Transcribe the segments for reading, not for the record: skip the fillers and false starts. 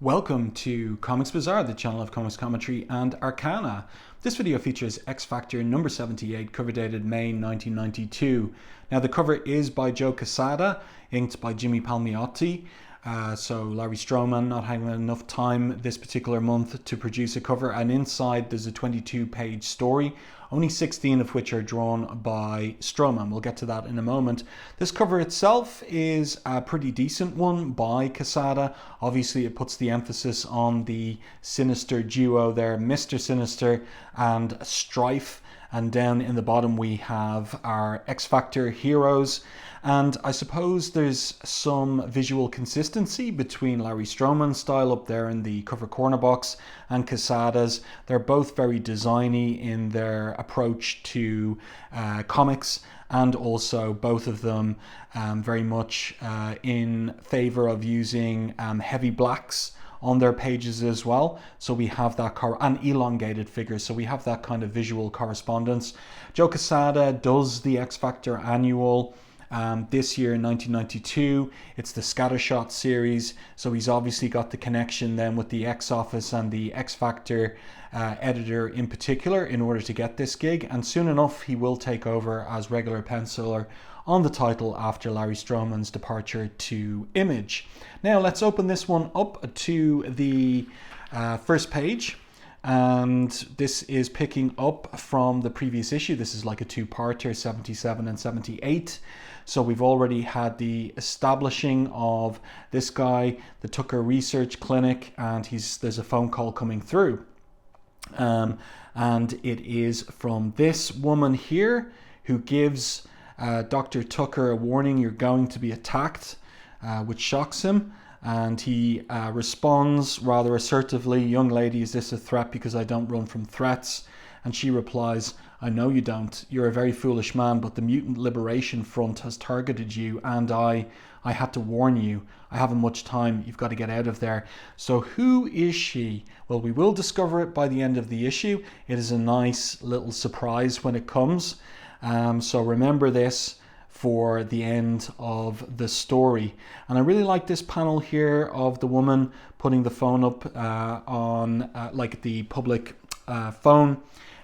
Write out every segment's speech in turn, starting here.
Welcome to Comics Bazaar, the channel of comics commentary and arcana. This video features X Factor number 78, cover dated May 1992. Now the cover is by Joe Quesada, inked by Jimmy Palmiotti. So Larry Stroman not having enough time this particular month to produce a cover, and inside there's a 22-page story, only 16 of which are drawn by Stroman. We'll get to that in a moment. This cover itself is a pretty decent one by Quesada. Obviously it puts the emphasis on the sinister duo there, Mr. Sinister and Strife. And down in the bottom we have our X Factor heroes. And I suppose there's some visual consistency between Larry Stroman's style up there in the cover corner box and Quesada's. They're both very designy in their approach to comics, and also both of them very much in favor of using heavy blacks on their pages as well. So we have that and elongated figures, so we have that kind of visual correspondence. Joe Quesada does the X Factor annual this year in 1992. It's the Scattershot series, so he's obviously got the connection then with the X Office and the X Factor editor in particular in order to get this gig, and soon enough he will take over as regular penciler on the title after Larry Stroman's departure to Image. Now let's open this one up to the first page. And this is picking up from the previous issue. This is like a two-parter, 77 and 78. So we've already had the establishing of this guy, the Tucker Research Clinic, and there's a phone call coming through. And it is from this woman here who gives Dr. Tucker a warning: you're going to be attacked, which shocks him. And he responds rather assertively, "Young lady, is this a threat? Because I don't run from threats." And she replies, "I know you don't. You're a very foolish man, but the Mutant Liberation Front has targeted you, and I had to warn you. I haven't much time. You've got to get out of there." So who is she? Well, we will discover it by the end of the issue. It is a nice little surprise when it comes. So remember this for the end of the story. And I really like this panel here of the woman putting the phone up on like the public phone,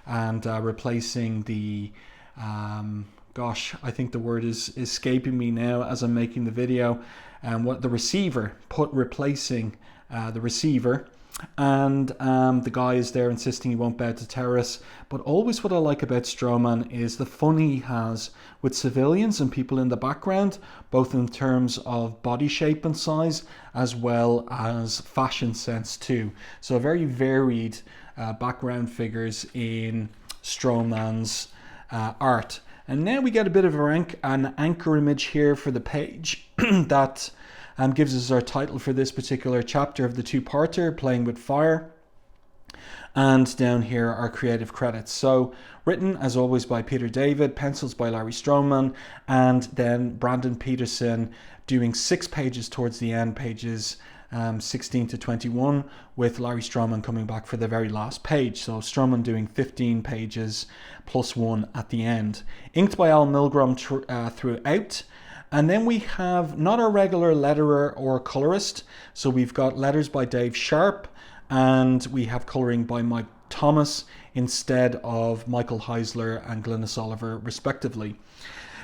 and replacing the gosh, I think the word is escaping me now as I'm making the video, and what the receiver, replacing the receiver. And the guy is there insisting he won't bow to terrorists. But always what I like about Stroman is the fun he has with civilians and people in the background, both in terms of body shape and size as well as fashion sense too. So very varied background figures in Stroman's art. And now we get a bit of an anchor image here for the page that gives us our title for this particular chapter of the two-parter, Playing with Fire. And down here are creative credits. So written as always by Peter David, pencils by Larry Stroman, and then Brandon Peterson doing 6 pages towards the end, pages 16 to 21, with Larry Stroman coming back for the very last page. So Stroman doing 15 pages plus 1 at the end. Inked by Al Milgrom throughout. And then we have not a regular letterer or colorist. So we've got letters by Dave Sharp, and we have coloring by Mike Thomas instead of Michael Heisler and Glynis Oliver respectively.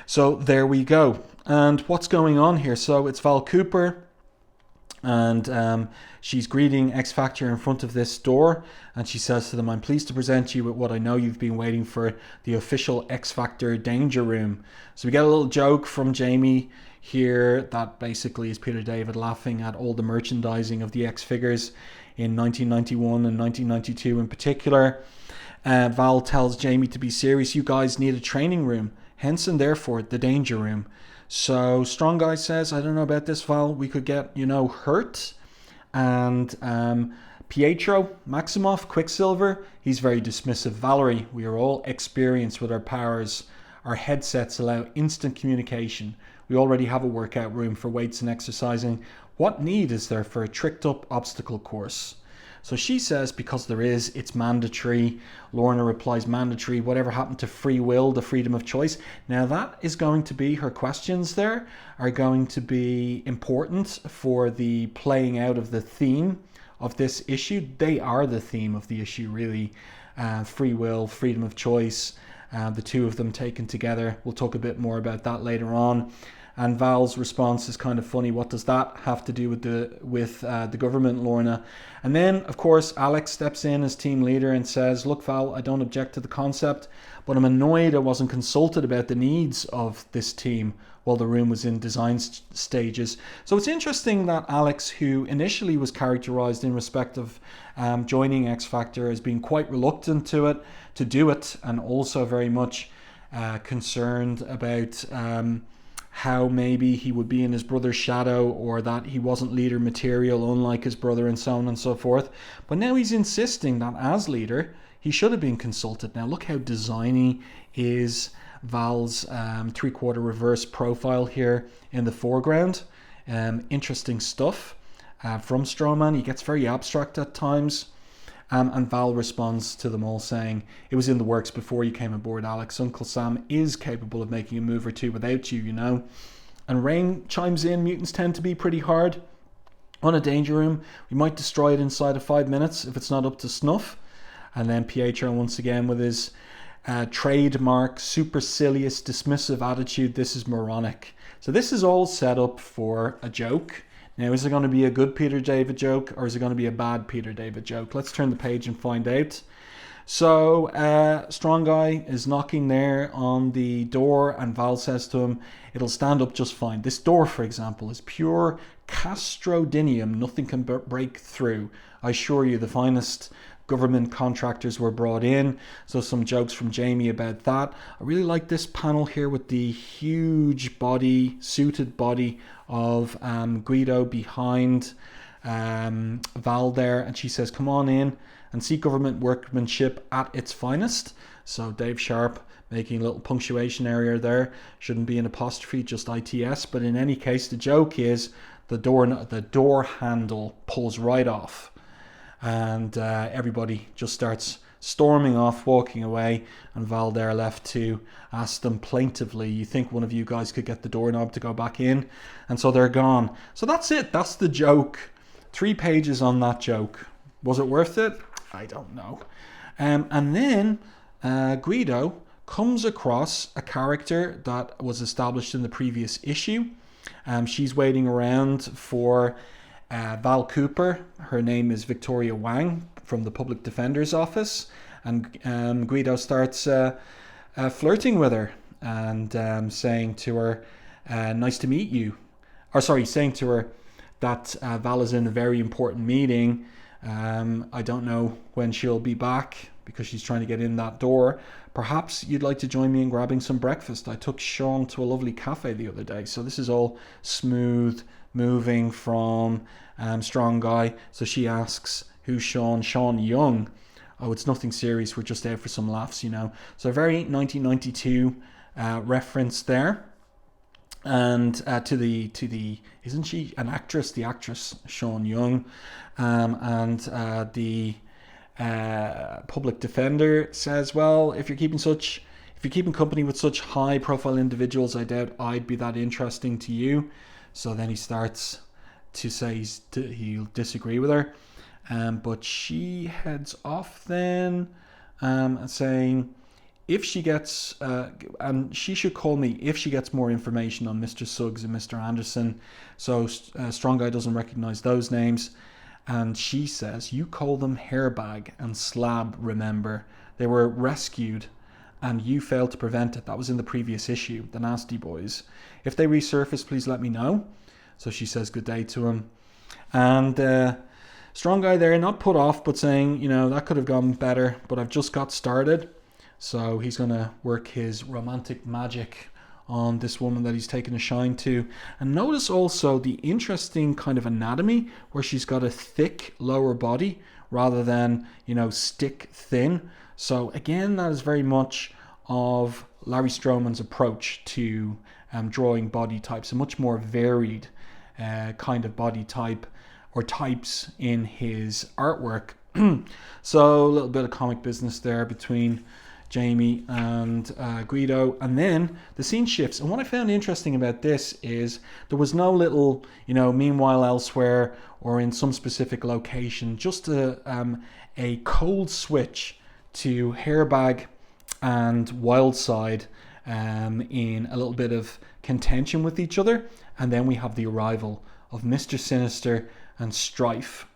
So there we go. And what's going on here? So it's Val Cooper, and she's greeting X Factor in front of this door, and she says to them, "I'm pleased to present you with what I know you've been waiting for, the official X Factor Danger Room." So we get a little joke from Jamie here that basically is Peter David laughing at all the merchandising of the X figures in 1991 and 1992 in particular. Val tells Jamie to be serious. "You guys need a training room, hence and therefore the Danger Room." So Strong Guy says, "I don't know about this, Val. We could get, hurt." And Pietro Maximoff, Quicksilver, he's very dismissive. "Valerie, we are all experienced with our powers. Our headsets allow instant communication. We already have a workout room for weights and exercising. What need is there for a tricked up obstacle course?" So she says, because there is, it's mandatory. Lorna replies, mandatory. Whatever happened to free will, the freedom of choice? Now that is going to be, her questions there are going to be important for the playing out of the theme of this issue. They are the theme of the issue, really. Free will, freedom of choice, the two of them taken together. We'll talk a bit more about that later on. And Val's response is kind of funny. What does that have to do with the government, Lorna? And then, of course, Alex steps in as team leader and says, look, Val, I don't object to the concept, but I'm annoyed I wasn't consulted about the needs of this team while the room was in design stages. So it's interesting that Alex, who initially was characterized in respect of joining X Factor as being quite reluctant to do it, and also very much concerned about how maybe he would be in his brother's shadow, or that he wasn't leader material unlike his brother, and so on and so forth. But now he's insisting that as leader he should have been consulted. Now look how designy is Val's three-quarter reverse profile here in the foreground. Interesting stuff from Stroman. He gets very abstract at times. And Val responds to them all saying, it was in the works before you came aboard, Alex. Uncle Sam is capable of making a move or two without you, you know. And Rain chimes in, mutants tend to be pretty hard on a danger room. We might destroy it inside of 5 minutes if it's not up to snuff. And then Pietro once again with his trademark supercilious dismissive attitude. This is moronic. So this is all set up for a joke. Now, is it going to be a good Peter David joke, or is it going to be a bad Peter David joke? Let's turn the page and find out. So, Strong Guy is knocking there on the door, and Val says to him, it'll stand up just fine. This door, for example, is pure castrodinium. Nothing can break through. I assure you, the finest government contractors were brought in. So some jokes from Jamie about that. I really like this panel here with the huge body, suited body of Guido behind Val there, and she says, come on in and see government workmanship at its finest. So Dave Sharp making a little punctuation error there. Shouldn't be an apostrophe, just ITS. But in any case, the joke is the door handle pulls right off. And everybody just starts storming off, walking away, and Val there left to ask them plaintively, you think one of you guys could get the doorknob to go back in? And so they're gone. So that's it. That's the joke. 3 pages on that joke. Was it worth it? I don't know. And then Guido comes across a character that was established in the previous issue. She's waiting around for Val Cooper. Her name is Victoria Wang from the Public Defender's Office, and Guido starts flirting with her and saying to her, nice to meet you, or sorry, saying to her that Val is in a very important meeting. I don't know when she'll be back because she's trying to get in that door. Perhaps you'd like to join me in grabbing some breakfast. I took Sean to a lovely cafe the other day. So this is all smooth moving from Strong Guy. So she asks, who's Sean? Sean Young. Oh, it's nothing serious. We're just out for some laughs, you know. So a very 1992 reference there. And to the isn't she an actress? The actress Sean Young, and the public defender says, well, if you're keeping company with such high profile individuals, I doubt I'd be that interesting to you. So then he starts to say he'll disagree with her, but she heads off then, saying if she gets, and she should call me if she gets more information on Mr. Suggs and Mr. Anderson. So Strong Guy doesn't recognize those names. And she says, you call them Hairbag and Slab, remember? They were rescued and you failed to prevent it. That was in the previous issue, the Nasty Boys. If they resurface, please let me know. So she says good day to him. And Strong Guy there, not put off, but saying, you know, that could have gone better, but I've just got started. So he's going to work his romantic magic on this woman that he's taken a shine to. And notice also the interesting kind of anatomy where she's got a thick lower body rather than, you know, stick thin. So again, that is very much of Larry Stroman's approach to drawing body types, a much more varied kind of body type or types in his artwork. So a little bit of comic business there between Jamie and Guido, and then the scene shifts. And what I found interesting about this is there was no little, meanwhile elsewhere or in some specific location, just a cold switch to Hairbag and Wildside in a little bit of contention with each other, and then we have the arrival of Mr. Sinister and Strife.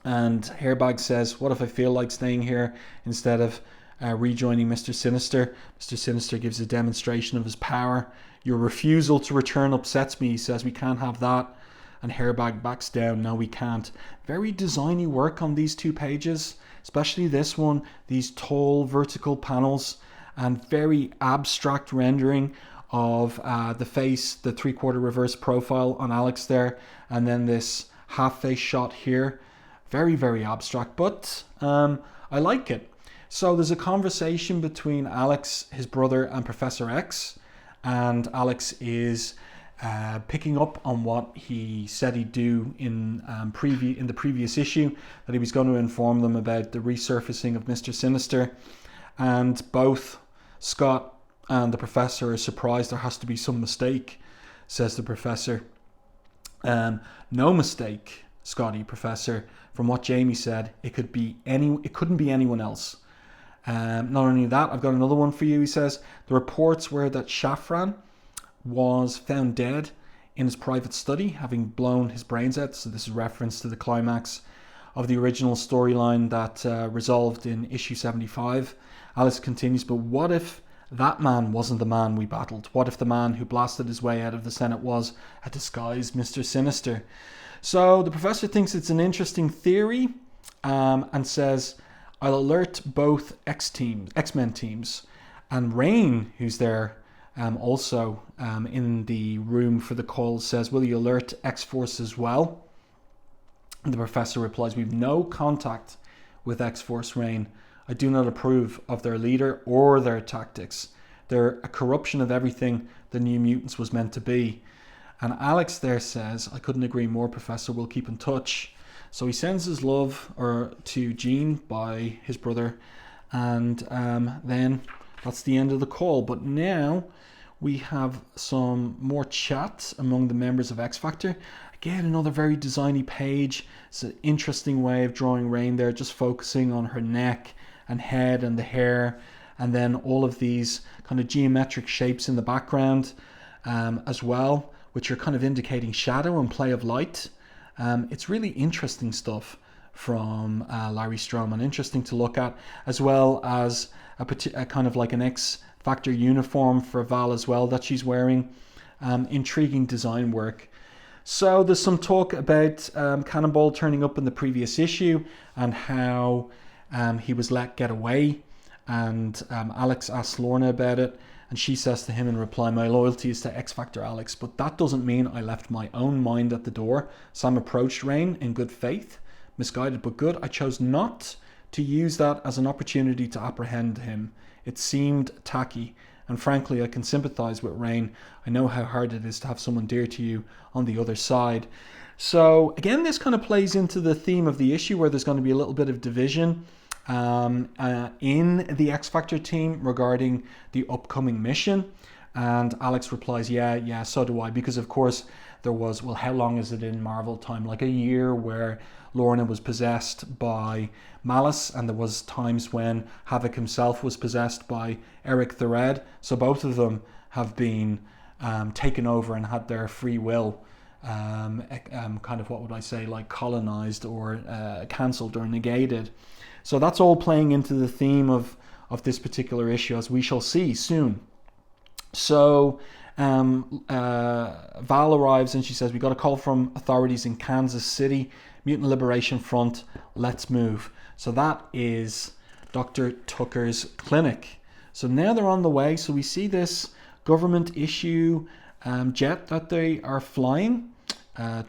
And Hairbag says, what if I feel like staying here instead of rejoining Mr. Sinister? Mr. Sinister gives a demonstration of his power. Your refusal to return upsets me, he says. We can't have that. And Hairbag backs down. No, we can't. Very designy work on these 2 pages, especially this one. These tall vertical panels and very abstract rendering of the face, the 3/4 reverse profile on Alex there, and then this half face shot here. Very, very abstract, but I like it. So there's a conversation between Alex, his brother, and Professor X, and Alex is picking up on what he said he'd do in the previous issue, that he was going to inform them about the resurfacing of Mr. Sinister, and both Scott and the Professor are surprised there has to be some mistake, says the Professor. No mistake, Scotty, Professor. From what Jamie said, it couldn't be anyone else. Not only that, I've got another one for you, he says. The reports were that Shafran was found dead in his private study, having blown his brains out. So this is reference to the climax of the original storyline that resolved in issue 75. Alice continues, but what if that man wasn't the man we battled? What if the man who blasted his way out of the Senate was a disguised Mr. Sinister? So the Professor thinks it's an interesting theory and says, I'll alert both X-Men teams. And Rain, who's there also in the room for the call, says, will you alert X-Force as well? And the Professor replies, we've no contact with X-Force, Rain. I do not approve of their leader or their tactics. They're a corruption of everything the New Mutants was meant to be. And Alex there says, I couldn't agree more, Professor, we'll keep in touch. So he sends his love to Jean by his brother, and then that's the end of the call. But now we have some more chat among the members of X Factor. Again, another very designy page. It's an interesting way of drawing Rain there, just focusing on her neck and head and the hair, and then all of these kind of geometric shapes in the background as well, which are kind of indicating shadow and play of light. It's really interesting stuff from Larry Stroman, interesting to look at, as well as a kind of like an X Factor uniform for Val as well that she's wearing. Intriguing design work. So there's some talk about Cannonball turning up in the previous issue and how he was let get away, and Alex asks Lorna about it, and she says to him in reply, my loyalty is to X Factor, Alex, but that doesn't mean I left my own mind at the door. Sam approached Rain in good faith, misguided but good. I chose not to use that as an opportunity to apprehend him. It seemed tacky, and frankly I can sympathize with Rain. I know how hard it is to have someone dear to you on the other side. So again, this kind of plays into the theme of the issue, where there's going to be a little bit of division in the X Factor team regarding the upcoming mission. And Alex replies, yeah, so do I, because of course there was, well, how long is it in Marvel time? Like a year, where Lorna was possessed by Malice, and there was times when Havoc himself was possessed by Eric the Red. So both of them have been taken over and had their free will kind of, what would I say, like colonized or cancelled or negated. So that's all playing into the theme of this particular issue, as we shall see soon. So Val arrives and she says, we got a call from authorities in Kansas City, Mutant Liberation Front, let's move. So that is Dr. Tucker's clinic. So now they're on the way. So we see this government issue jet that they are flying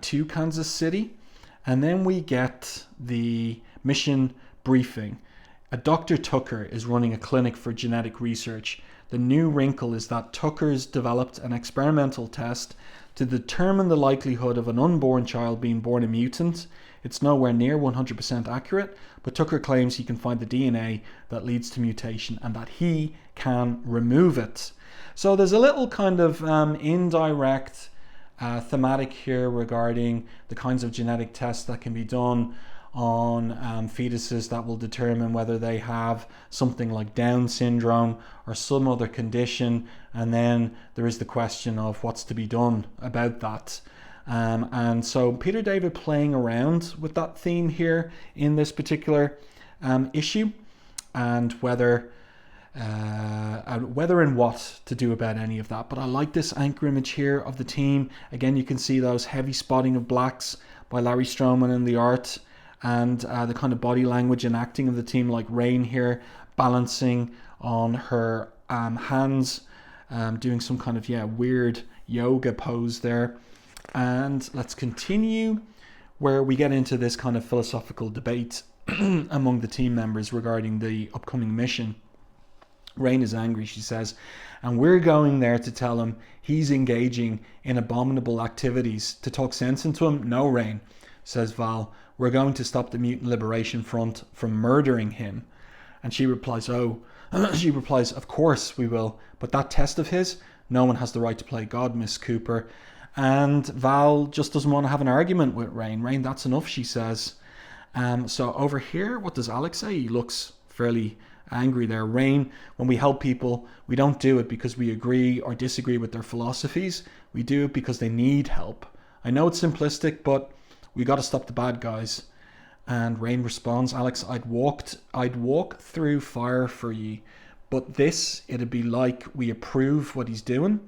to Kansas City. And then we get the mission briefing. Dr. Tucker is running a clinic for genetic research. The new wrinkle is that Tucker's developed an experimental test to determine the likelihood of an unborn child being born a mutant. It's nowhere near 100% accurate, but Tucker claims he can find the DNA that leads to mutation and that he can remove it. So there's a little kind of indirect thematic here regarding the kinds of genetic tests that can be done on fetuses that will determine whether they have something like Down syndrome or some other condition, and then there is the question of what's to be done about that. And so Peter David playing around with that theme here in this particular issue, and whether and what to do about any of that. But I like this anchor image here of the team. Again, you can see those heavy spotting of blacks by Larry Stroman in the art, and the kind of body language and acting of the team, like Rain here balancing on her hands, doing some kind of weird yoga pose there. And let's continue where we get into this kind of philosophical debate among the team members regarding the upcoming mission. Rain is angry, she says, and we're going there to tell him he's engaging in abominable activities. To talk sense into him? No, Rain, says Val. We're going to stop the Mutant Liberation Front from murdering him. And she replies, of course we will. But that test of his, no one has the right to play God, Miss Cooper. And Val just doesn't want to have an argument with Rain. Rain, that's enough, she says. So over here, what does Alex say? He looks fairly angry there. Rain, when we help people, we don't do it because we agree or disagree with their philosophies. We do it because they need help. I know it's simplistic, but we got to stop the bad guys. And Rain responds, Alex, I'd walk through fire for ye, but this, it'd be like we approve what he's doing.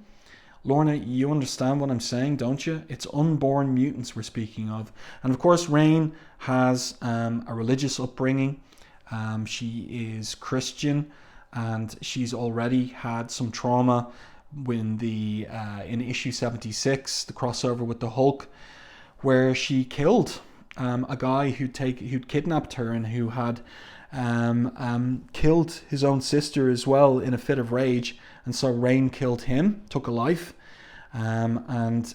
Lorna, you understand what I'm saying, don't you? It's unborn mutants we're speaking of. And of course, Rain has a religious upbringing. She is Christian, and she's already had some trauma in issue 76, the crossover with the Hulk, where she killed a guy who'd kidnapped her and who had killed his own sister as well in a fit of rage. And so Rain killed him, took a life. It's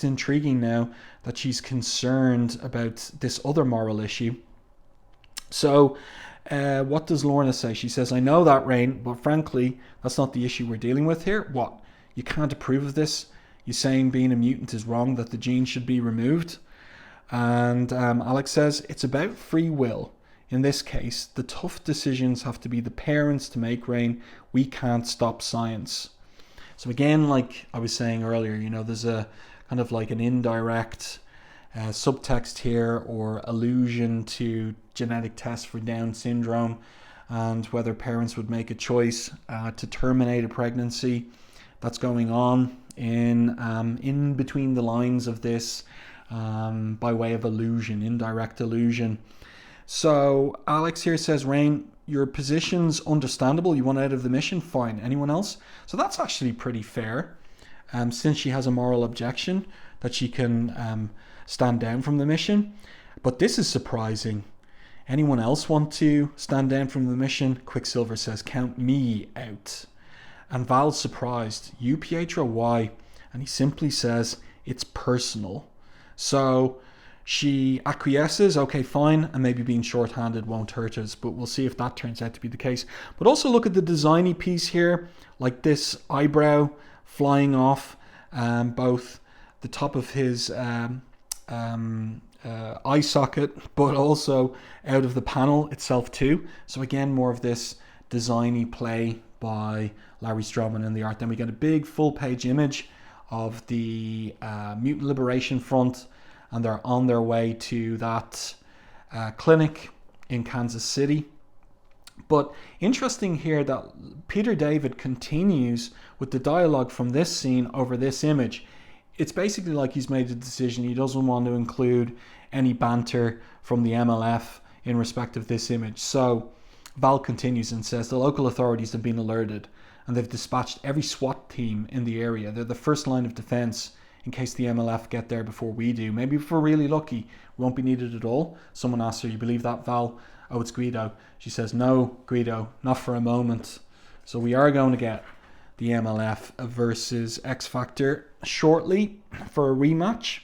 intriguing now that she's concerned about this other moral issue. So what does Lorna say? She says, I know that, Rain, but frankly, that's not the issue we're dealing with here. What? You can't approve of this? You saying being a mutant is wrong, that the gene should be removed? And Alex says, it's about free will. In this case, the tough decisions have to be the parents to make, Rain. We can't stop science. So again, like I was saying earlier, there's a kind of like an indirect subtext here or allusion to genetic tests for Down syndrome and whether parents would make a choice to terminate a pregnancy. That's going on in between the lines of this by way of allusion, indirect allusion. So Alex here says, Rain, your position's understandable. You want out of the mission? Fine. Anyone else? So that's actually pretty fair. Since she has a moral objection that she can stand down from the mission. But this is surprising. Anyone else want to stand down from the mission? Quicksilver says, count me out. And Val's surprised. You, Pietro, why? And he simply says, it's personal. So she acquiesces, okay, fine, and maybe being short-handed won't hurt us, but we'll see if that turns out to be the case. But also look at the designy piece here, like this eyebrow flying off both the top of his eye socket, but also out of the panel itself too. So again, more of this designy play by Larry Stroman in the art. Then we get a big full-page image of the Mutant Liberation Front, and they're on their way to that clinic in Kansas City. But interesting here that Peter David continues with the dialogue from this scene over this image. It's basically like he's made a decision. He doesn't want to include any banter from the MLF in respect of this image. So Val continues and says the local authorities have been alerted and they've dispatched every SWAT team in the area. They're the first line of defense in case the MLF get there before we do. Maybe if we're really lucky, we won't be needed at all. Someone asks her, you believe that, Val? Oh, it's Guido. She says, no, Guido, not for a moment. So we are going to get the MLF versus X Factor shortly for a rematch.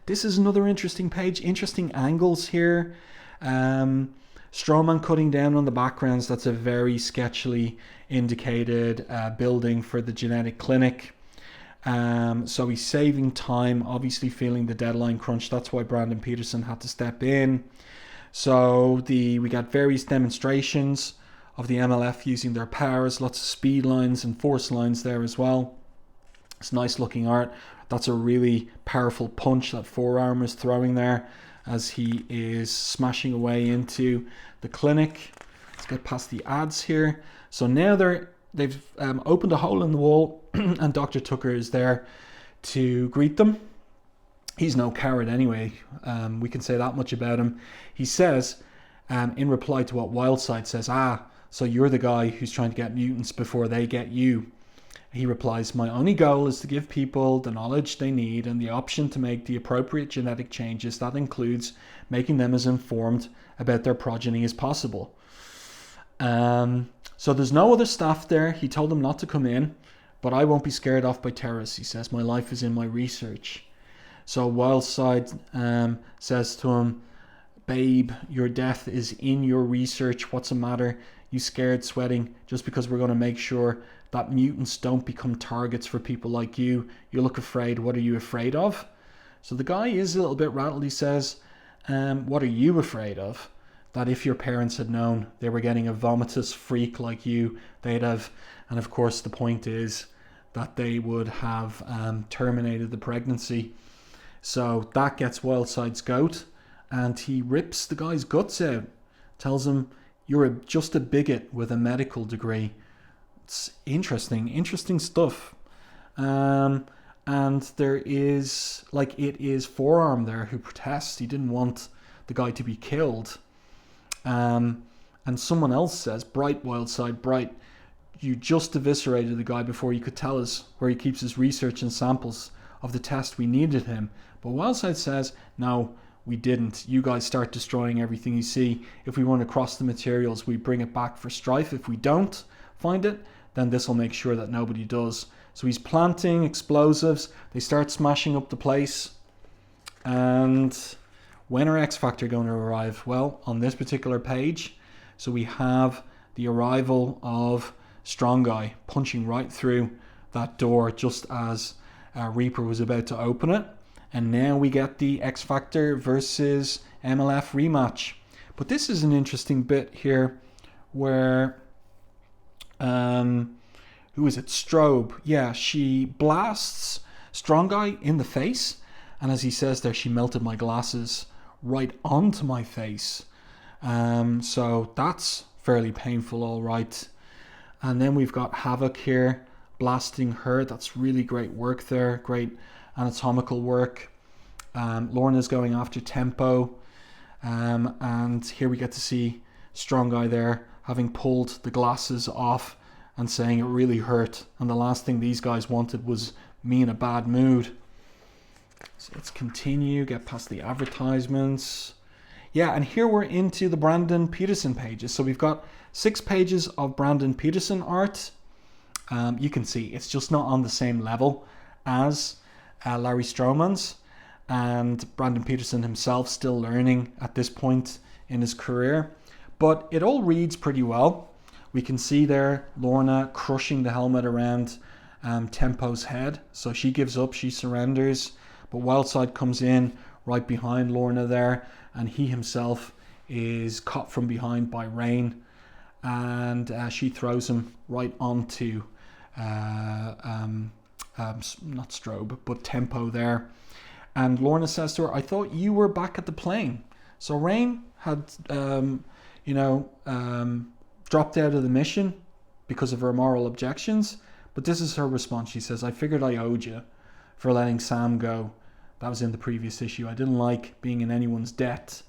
This is another interesting page, interesting angles here. Stroman cutting down on the backgrounds. That's a very sketchily indicated building for the genetic clinic. So he's saving time, obviously feeling the deadline crunch. That's why Brandon Peterson had to step in. So we got various demonstrations of the MLF using their powers, lots of speed lines and force lines there as well. It's nice looking art. That's a really powerful punch that forearm is throwing there as he is smashing away into the clinic. Let's get past the ads here. So now they've opened a hole in the wall and Dr. Tucker is there to greet them. He's no coward anyway. We can say that much about him. He says, in reply to what Wildside says, so you're the guy who's trying to get mutants before they get you. He replies, my only goal is to give people the knowledge they need and the option to make the appropriate genetic changes. That includes making them as informed about their progeny as possible. So there's no other staff there. He told them not to come in, but I won't be scared off by terrorists. He says, my life is in my research. So Wildside says to him, babe, your death is in your research. What's the matter? You scared, sweating, just because we're going to make sure that mutants don't become targets for people like you. You look afraid. What are you afraid of? So the guy is a little bit rattled. He says, what are you afraid of? That if your parents had known they were getting a vomitous freak like you, they'd have, and of course the point is that they would have terminated the pregnancy. So that gets Wildside's goat, and he rips the guy's guts out. Tells him, you're just a bigot with a medical degree. It's interesting stuff. And there is, it is Forearm there who protests. He didn't want the guy to be killed. And someone else says, Bright, Wildside, Bright, you just eviscerated the guy before you could tell us where he keeps his research and samples of the test. We needed him. But Wildside says, no, we didn't. You guys start destroying everything you see. If we run across the materials, we bring it back for strife. If we don't find it, then this will make sure that nobody does. So he's planting explosives. They start smashing up the place. And when are X Factor going to arrive? Well, on this particular page, so we have the arrival of Strong Guy punching right through that door just as Reaper was about to open it. And now we get the X Factor versus MLF rematch. But this is an interesting bit here where, who is it? Strobe. Yeah, she blasts Strong Guy in the face. And as he says there, she melted my glasses right onto my face. So that's fairly painful, all right. And then we've got Havoc here blasting her. That's really great work there. Great anatomical work. Lorna's going after Tempo. And here we get to see Strong Guy there having pulled the glasses off and saying it really hurt. And the last thing these guys wanted was me in a bad mood. So let's continue, get past the advertisements. Yeah, and here we're into the Brandon Peterson pages. So we've got 6 pages of Brandon Peterson art. You can see it's just not on the same level as Larry Stroman's. And Brandon Peterson himself still learning at this point in his career. But it all reads pretty well. We can see there Lorna crushing the helmet around Tempo's head. So she gives up, she surrenders. But Wildside comes in right behind Lorna there, and he himself is caught from behind by Rain, and she throws him right onto not Strobe but Tempo there. And Lorna says to her, I thought you were back at the plane. So Rain had dropped out of the mission because of her moral objections, but this is her response. She says, I figured I owed you for letting Sam go. That was in the previous issue. I didn't like being in anyone's debt.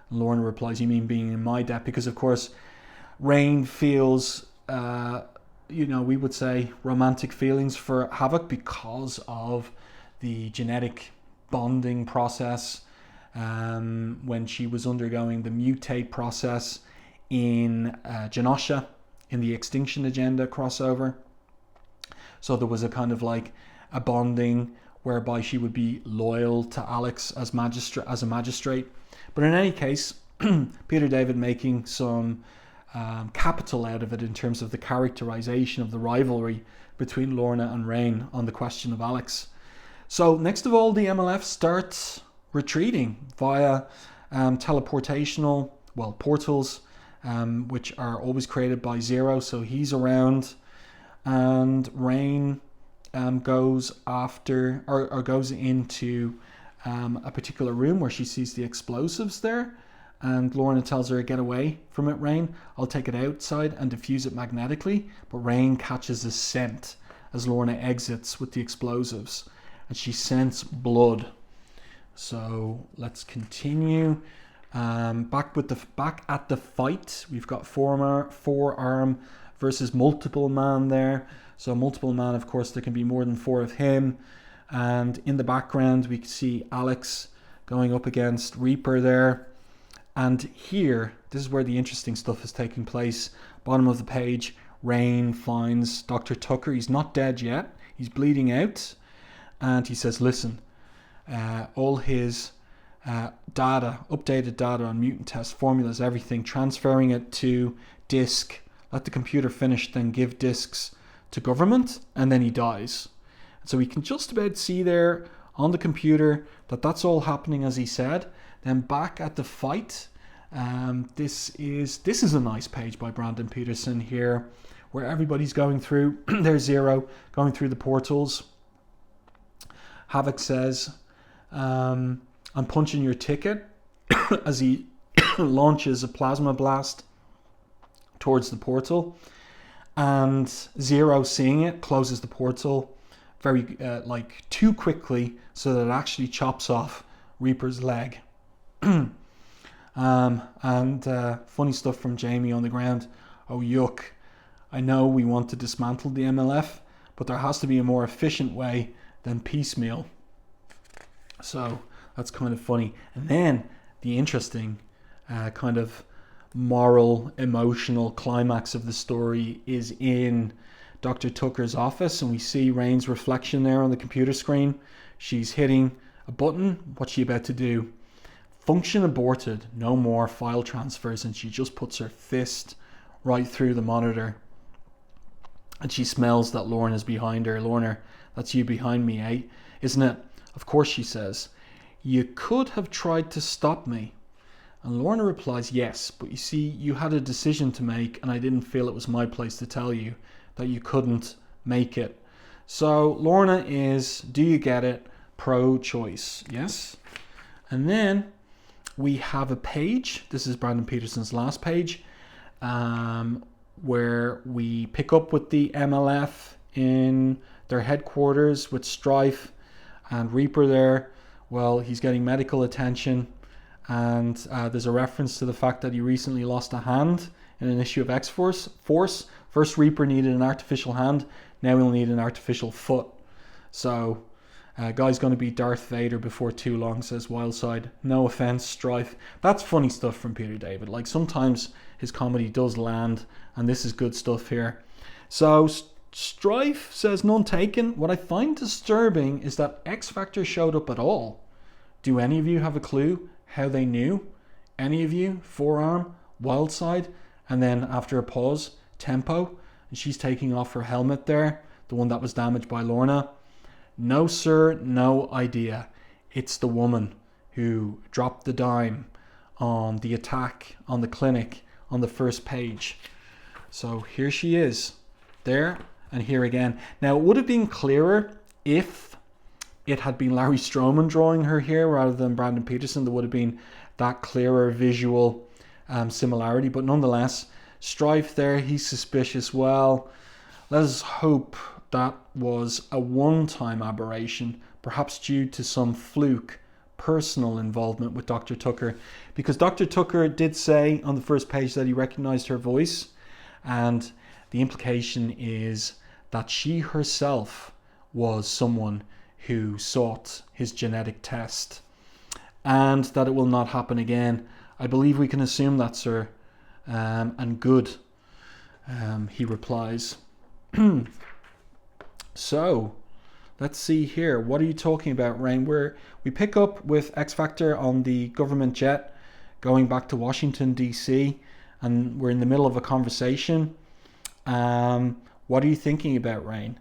And Lorna replies, you mean being in my debt? Because, of course, Rain feels, we would say romantic feelings for Havoc because of the genetic bonding process when she was undergoing the mutate process in Genosha in the Extinction Agenda crossover. So there was a kind of like a bonding whereby she would be loyal to Alex as a magistrate. But in any case, Peter David making some capital out of it in terms of the characterization of the rivalry between Lorna and Rain on the question of Alex. So next of all, the MLF starts retreating via teleportational, portals, which are always created by Zero. So he's around, and Rain goes into a particular room where she sees the explosives there. And Lorna tells her, get away from it, Rain. I'll take it outside and diffuse it magnetically. But Rain catches a scent as Lorna exits with the explosives. And she scents blood. So let's continue. Back at the fight. We've got forearm versus multiple man there. So multiple man, of course, there can be more than 4 of him. And in the background, we can see Alex going up against Reaper there. And here, this is where the interesting stuff is taking place. Bottom of the page, Rain finds Dr. Tucker. He's not dead yet. He's bleeding out. And he says, listen, all his updated data on mutant test formulas, everything, transferring it to disk. Let the computer finish, then give disks to government. And then he dies. So we can just about see there on the computer that that's all happening as he said. Then back at the fight, this is a nice page by Brandon Peterson here, where everybody's going through. There's Zero going through the portals. Havoc says, "I'm punching your ticket," as he launches a plasma blast towards the portal, and Zero, seeing it, closes the portal very too quickly, so that it actually chops off Reaper's leg. Funny stuff from Jamie on the ground. Oh, yuck. I know we want to dismantle the MLF, but there has to be a more efficient way than piecemeal. So that's kind of funny. And then the interesting kind of moral, emotional climax of the story is in Dr. Tucker's office, and we see Rain's reflection there on the computer screen. She's hitting a button. What's she about to do? Function aborted, no more file transfers, and she just puts her fist right through the monitor. And she smells that Lorna's behind her. Lorna, that's you behind me, eh? Isn't it? Of course, she says. You could have tried to stop me. And Lorna replies, yes, but you see, you had a decision to make, and I didn't feel it was my place to tell you that you couldn't make it. So Lorna is, do you get it, pro-choice, yes? And then we have a page, this is Brandon Peterson's last page, where we pick up with the MLF in their headquarters with Strife and Reaper there. Well, he's getting medical attention, and there's a reference to the fact that he recently lost a hand in an issue of X-Force. First Reaper needed an artificial hand, now he'll need an artificial foot. So guy's going to be Darth Vader before too long, says Wildside. No offense, Strife. That's funny stuff from Peter David. Like, sometimes his comedy does land, and this is good stuff here. So Strife says, none taken. What I find disturbing is that X Factor showed up at all. Do any of you have a clue how they knew? Any of you? Forearm, Wildside, and then after a pause, Tempo, and she's taking off her helmet there, the one that was damaged by Lorna. No sir, no idea. It's the woman who dropped the dime on the attack on the clinic on the first page. So here she is, there and here again. Now, it would have been clearer if it had been Larry Stroman drawing her here rather than Brandon Peterson. There would have been that clearer visual similarity, but nonetheless, Strife there, he's suspicious. Well, let us hope that was a one-time aberration, perhaps due to some fluke personal involvement with Dr. Tucker, because Dr. Tucker did say on the first page that he recognized her voice, and the implication is that she herself was someone who sought his genetic test, and that it will not happen again. I believe we can assume that, sir, and good, he replies. So Let's see here. What are you talking about, Rain? We pick up with X Factor on the government jet going back to Washington, D.C., and we're in the middle of a conversation. What are you thinking about, Rain?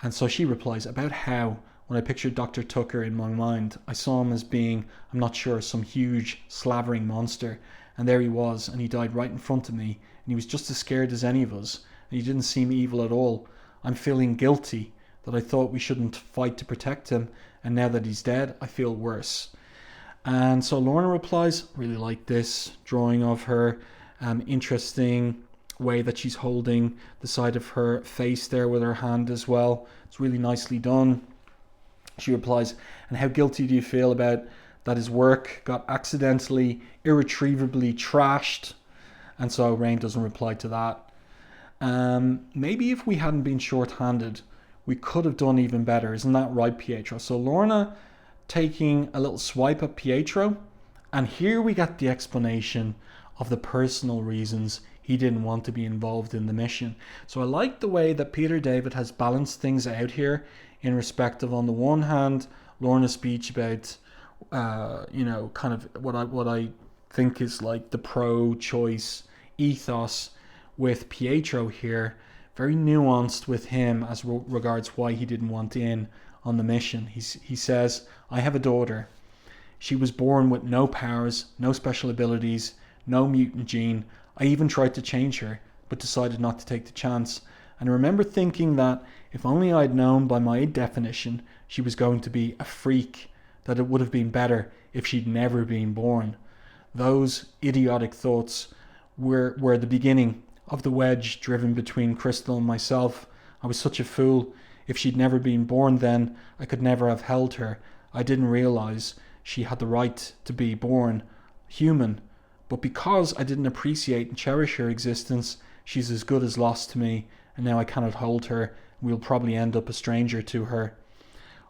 And so she replies, about how, when I pictured Dr. Tucker in my mind, I saw him as being, I'm not sure, some huge slavering monster. And there he was, and he died right in front of me, and he was just as scared as any of us, and he didn't seem evil at all. I'm feeling guilty that I thought we shouldn't fight to protect him, and now that he's dead, I feel worse. And so Lorna replies, really like this drawing of her, interesting way that she's holding the side of her face there with her hand as well. It's really nicely done. She replies, and how guilty do you feel about that his work got accidentally, irretrievably trashed? And so Rain doesn't reply to that. Maybe if we hadn't been short-handed, we could have done even better. Isn't that right, Pietro? So Lorna taking a little swipe at Pietro, and here we get the explanation of the personal reasons he didn't want to be involved in the mission. So I like the way that Peter David has balanced things out here in respect of, on the one hand, Lorna's speech about, kind of what I think is like the pro-choice ethos with Pietro here, very nuanced with him as regards why he didn't want in on the mission. He says, I have a daughter. She was born with no powers, no special abilities, no mutant gene. I even tried to change her, but decided not to take the chance. And I remember thinking that if only I'd known by my definition she was going to be a freak, that it would have been better if she'd never been born. Those idiotic thoughts were the beginning of the wedge driven between Crystal and myself. I was such a fool. If she'd never been born then, I could never have held her. I didn't realize she had the right to be born human. But because I didn't appreciate and cherish her existence, she's as good as lost to me, and now I cannot hold her. We'll probably end up a stranger to her.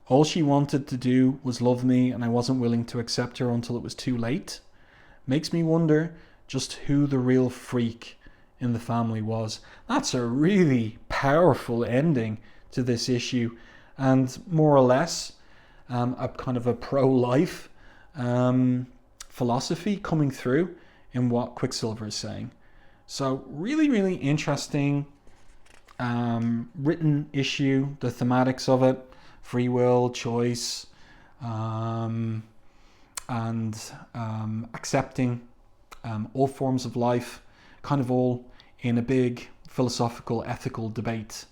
All she wanted to do was love me, and I wasn't willing to accept her until it was too late. Makes me wonder just who the real freak in the family was. That's a really powerful ending to this issue, and more or less a kind of a pro-life philosophy coming through in what Quicksilver is saying. So really, really interesting written issue, the thematics of it, free will, choice, and accepting all forms of life, kind of all in a big philosophical, ethical debate.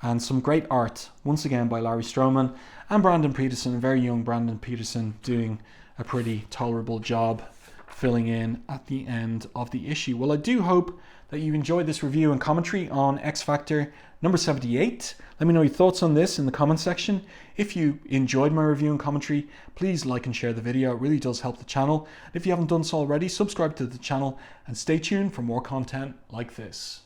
And some great art, once again by Larry Stroman and Brandon Peterson, very young Brandon Peterson, doing a pretty tolerable job filling in at the end of the issue. Well, I do hope that you enjoyed this review and commentary on X Factor number 78. Let me know your thoughts on this in the comment section. If you enjoyed my review and commentary, please like and share the video. It really does help the channel. If you haven't done so already, subscribe to the channel and stay tuned for more content like this.